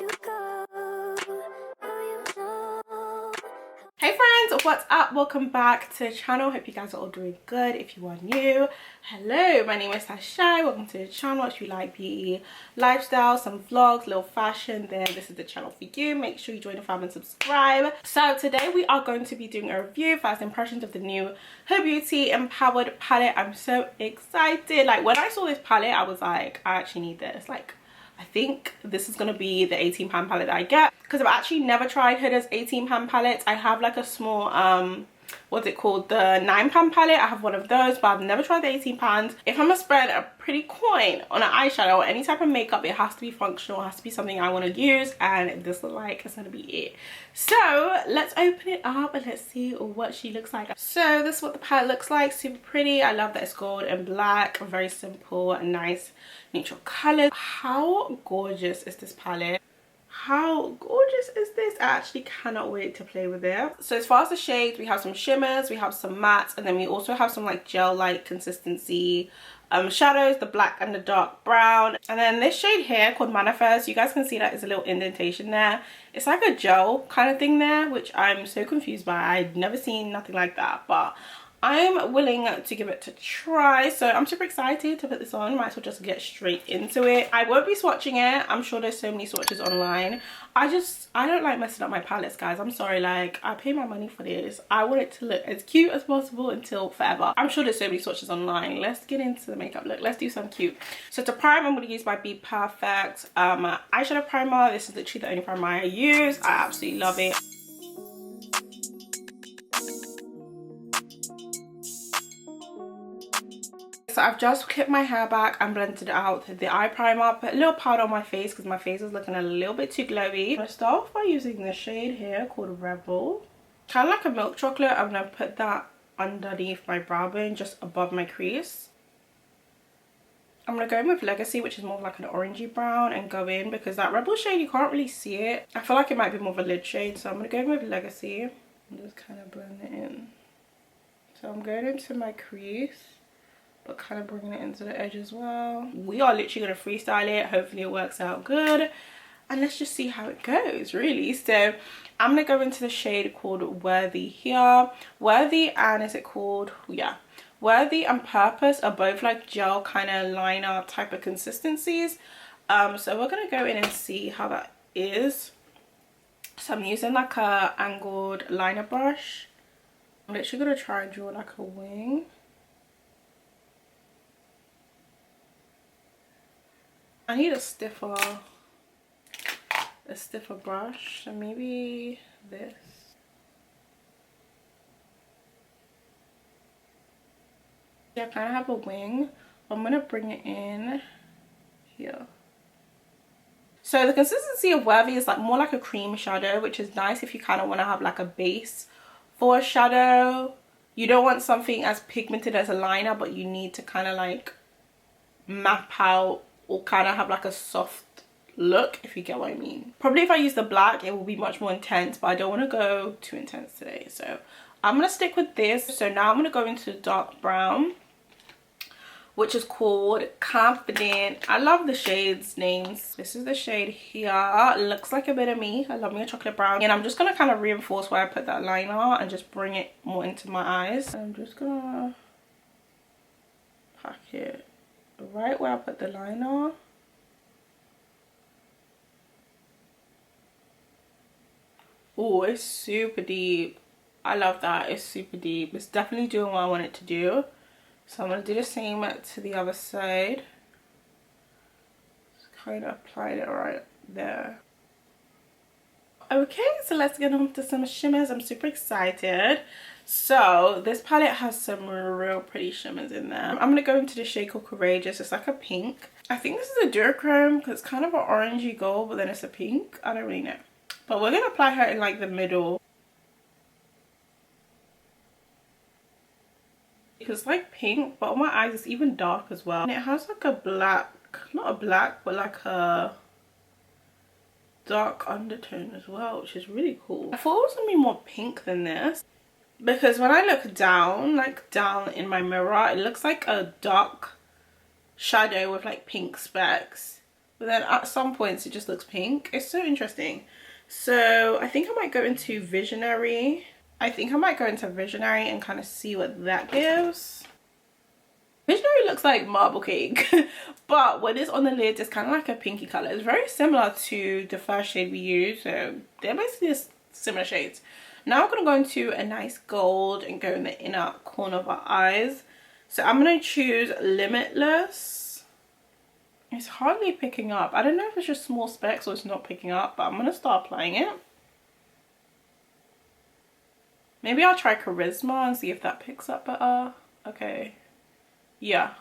you go. Oh, you know. Hey friends, what's up? Welcome back to the channel. Hope you guys are all doing good. If you are new, hello, my name is TheShai. Welcome to the channel. If you like beauty, lifestyle, some vlogs, little fashion, then this is the channel for you. Make sure you join the family and subscribe. So today we are going to be doing a review, first impressions of the new HUDA Beauty Empowered palette. I'm so excited. Like when I saw this palette, I was like, I actually need this. Like I think this is going to be the £18 palette that I get, because I've actually never tried Huda's £18 palettes. I have like a small what's it called, the £9 palette. I have one of those, but I've never tried the £18. If I'm gonna spend a pretty coin on an eyeshadow or any type of makeup, it has to be functional, it has to be something I want to use, and this looks like it's gonna be it. So let's open it up and let's see what she looks like. So this is what the palette looks like. Super pretty. I love that it's gold and black, very simple and nice neutral color. How gorgeous is this palette? How gorgeous is this? I actually cannot wait to play with it. So as far as the shades, we have some shimmers, we have some mattes, and then we also have some like gel like consistency shadows, the black and the dark brown. And then this shade here called Manifest, you guys can see that there's a little indentation there. It's like a gel kind of thing there, which I'm so confused by. I've never seen nothing like that, but I'm willing to give it a try. So I'm super excited to put this on. Might as well just get straight into it. I won't be swatching it. I'm sure there's so many swatches online. I don't like messing up my palettes, guys. I'm sorry. Like, I pay my money for this. I want it to look as cute as possible until forever. I'm sure there's so many swatches online. Let's get into the makeup look. Let's do some cute. So to prime, I'm going to use my Be Perfect eyeshadow primer. This is literally the only primer I use. I absolutely love it. So I've just clipped my hair back and blended out the eye primer, put a little powder on my face because my face is looking a little bit too glowy. I'm going to start off by using this shade here called Rebel. Kind of like a milk chocolate. I'm going to put that underneath my brow bone, just above my crease. I'm going to go in with Legacy, which is more like an orangey brown, and go in because that Rebel shade, you can't really see it. I feel like it might be more of a lid shade, so I'm going to go in with Legacy and just kind of blend it in. So I'm going into my crease, but kind of bringing it into the edge as well. We are literally going to freestyle it. Hopefully it works out good. And let's just see how it goes, really. So I'm going to go into the shade called Worthy here. Worthy and is it called? Yeah. Worthy and Purpose are both like gel kind of liner type of consistencies. So we're going to go in and see how that is. So I'm using like a angled liner brush. I'm literally going to try and draw like a wing. I need a stiffer brush, so maybe this. Yeah, I kind of have a wing. I'm gonna bring it in here. So the consistency of Worthy is like more like a cream shadow, which is nice if you kind of want to have like a base for a shadow. You don't want something as pigmented as a liner, but you need to kind of like map out or kind of have like a soft look, if you get what I mean. Probably if I use the black, it will be much more intense, but I don't want to go too intense today. So I'm going to stick with this. So now I'm going to go into the dark brown, which is called Confident. I love the shades names. This is the shade here. It looks like a bit of me. I love me a chocolate brown. And I'm just going to kind of reinforce where I put that liner and just bring it more into my eyes. I'm just going to pack it right where I put the liner. Oh, it's super deep. I love that. It's super deep. It's definitely doing what I want it to do. So I'm going to do the same to the other side. Just kind of applied it right there. Okay, so let's get on to some shimmers. I'm super excited. So this palette has some real pretty shimmers in there. I'm going to go into the shade called Courageous. It's like a pink. I think this is a duochrome because it's kind of an orangey gold, but then it's a pink. I don't really know. But we're going to apply her in like the middle. Because it's like pink, but on my eyes it's even dark as well. And it has like a black, not a black, but like a dark undertone as well, which is really cool. I thought it was going to be more pink than this, because when I look down, like down in my mirror, it looks like a dark shadow with like pink specks. but then at some points it just looks pink. It's so interesting. So I think I might go into Visionary. And kind of see what that gives. Visionary looks like marble cake, but when it's on the lid, it's kind of like a pinky color. It's very similar to the first shade we used, so they're basically just similar shades. Now we're going to go into a nice gold and go in the inner corner of our eyes. So I'm going to choose Limitless. It's hardly picking up. I don't know if it's just small specks or it's not picking up, but I'm going to start applying it. Maybe I'll try Charisma and see if that picks up better. Okay. Yeah.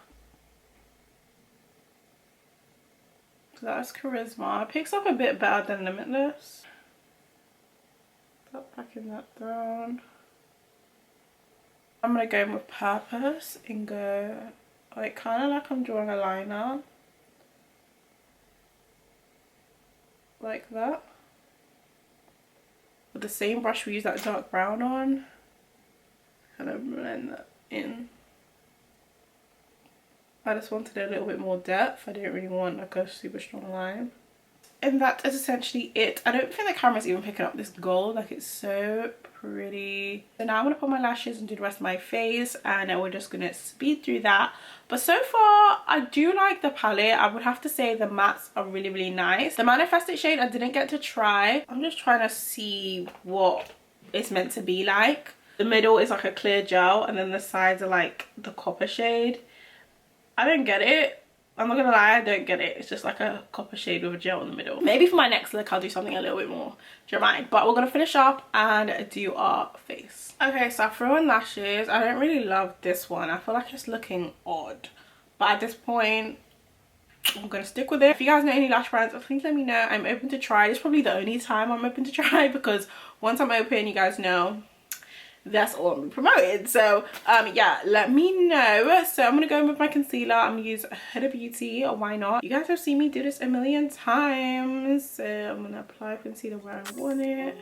So that's Charisma. It picks up a bit better than Limitless. Start packing that down. I'm going to go in with Purpose and go like kind of like I'm drawing a liner. Like that. With the same brush we use that dark brown on. Kind of blend that in. I just wanted a little bit more depth. I didn't really want like a super strong line. And that is essentially it. I don't think the camera's even picking up this gold. Like, it's so pretty. So now I'm going to put my lashes and do the rest of my face. And then we're just going to speed through that. But so far, I do like the palette. I would have to say the mattes are really, really nice. The Manifested shade I didn't get to try. I'm just trying to see what it's meant to be like. The middle is like a clear gel. And then the sides are like the copper shade. I don't get it. I'm not gonna lie, I don't get it. It's just like a copper shade with a gel in the middle. Maybe for my next look I'll do something a little bit more dramatic, but we're gonna finish up and do our face. Okay, so I threw on lashes. I don't really love this one. I feel like it's looking odd, but at this point I'm gonna stick with it. If you guys know any lash brands, please let me know. I'm open to try. It's probably the only time I'm open to try, because once I'm open, you guys know that's all I'm promoting. So yeah, let me know. So I'm gonna go in with my concealer. I'm gonna use Huda Beauty, or why not? You guys have seen me do this a million times. So I'm gonna apply concealer where I want it.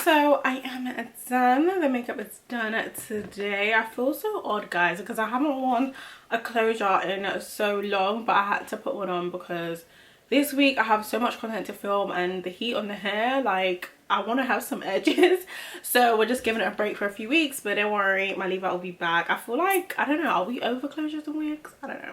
So I am done. The makeup is done today. I feel so odd, guys, because I haven't worn a closure in so long, but I had to put one on because this week I have so much content to film, and the heat on the hair, like, I want to have some edges. So we're just giving it a break for a few weeks, but don't worry, my leave out will be back. I feel like, I don't know, are we over closures and wigs? I don't know.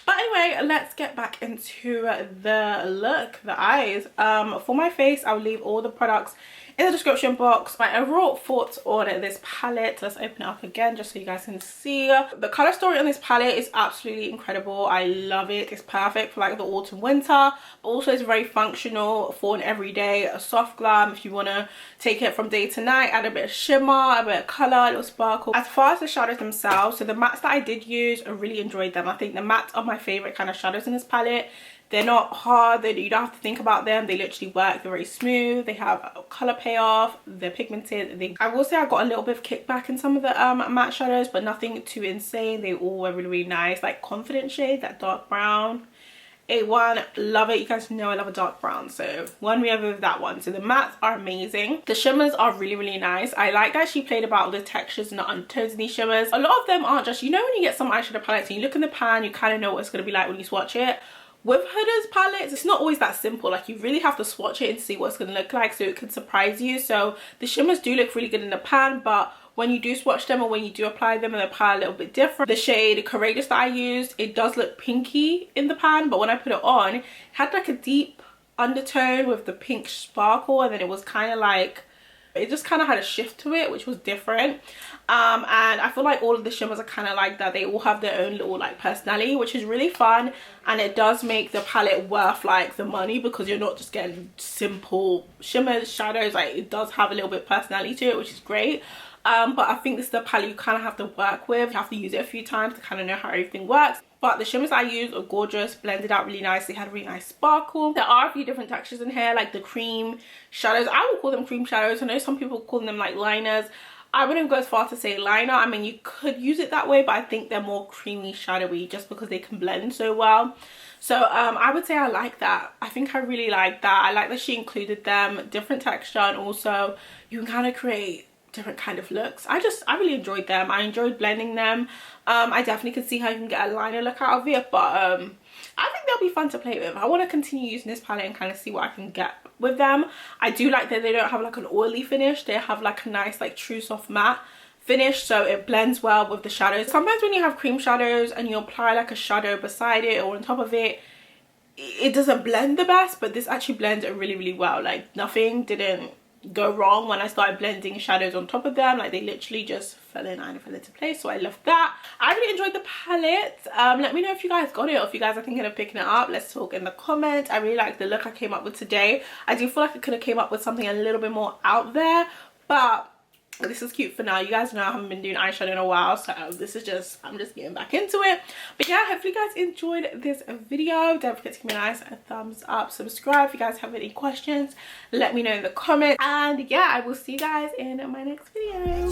But anyway, let's get back into the look, the eyes. For my face, I'll leave all the products in the description box. My overall thoughts on this palette, let's open it up again just so you guys can see. The color story on this palette is absolutely incredible. I love it. It's perfect for like the autumn winter, but also it's very functional for an everyday, a soft glam if you want to take it from day to night. Add a bit of shimmer, a bit of color, a little sparkle. As far as the shadows themselves, so the mattes that I did use, I really enjoyed them. I think the mattes are my favorite kind of shadows in this palette. They're not hard, you don't have to think about them. They literally work. They're very smooth. They have a color payoff. They're pigmented. I will say I got a little bit of kickback in some of the matte shadows, but nothing too insane. They all were really, really nice. Like Confident shade, that dark brown. A1, love it. You guys know I love a dark brown, so won me over with that one. So the mattes are amazing. The shimmers are really, really nice. I like that she played about with the textures and the undertones in these shimmers. A lot of them aren't just, you know, when you get some eyeshadow palettes and you look in the pan, you kind of know what it's going to be like when you swatch it. With Huda's palettes, it's not always that simple. Like, you really have to swatch it and see what it's going to look like so it can surprise you. So the shimmers do look really good in the pan, but when you do swatch them or when you do apply them in the pan, a little bit different. The shade Courageous that I used, it does look pinky in the pan, but when I put it on, it had like a deep undertone with the pink sparkle, and then it was kind of like, it just kind of had a shift to it, which was different. And I feel like all of the shimmers are kind of like that. They all have their own little like personality, which is really fun, and it does make the palette worth like the money, because you're not just getting simple shimmers, shadows. Like, it does have a little bit of personality to it, which is great. But I think this is the palette you kind of have to work with. You have to use it a few times to kind of know how everything works. But the shimmers I used are gorgeous, blended out really nicely, had a really nice sparkle. There are a few different textures in here, like the cream shadows. I would call them cream shadows. I know some people call them like liners. I wouldn't go as far to say liner. I mean, you could use it that way, but I think they're more creamy shadowy just because they can blend so well. So I would say I like that. I think I really like that. I like that she included them, different texture, and also you can kind of create different kind of looks. I really enjoyed them. I enjoyed blending them. I definitely could see how you can get a liner look out of it, but I think they'll be fun to play with. I want to continue using this palette and kind of see what I can get with them. I do like that they don't have like an oily finish. They have like a nice like true soft matte finish, so it blends well with the shadows. Sometimes when you have cream shadows and you apply like a shadow beside it or on top of it, it doesn't blend the best, but this actually blends it really, really well. Like, nothing didn't go wrong when I started blending shadows on top of them. Like, they literally just fell into place, so I love that. I really enjoyed the palette. Let me know if you guys got it, or if you guys are thinking of picking it up. Let's talk in the comments. I really like the look I came up with today. I do feel like I could have came up with something a little bit more out there, but this is cute for now. You guys know I haven't been doing eyeshadow in a while, so this is just, I'm just getting back into it. But yeah, hopefully you guys enjoyed this video. Don't forget to give me a nice thumbs up, subscribe. If you guys have any questions, let me know in the comments, and yeah, I will see you guys in my next video.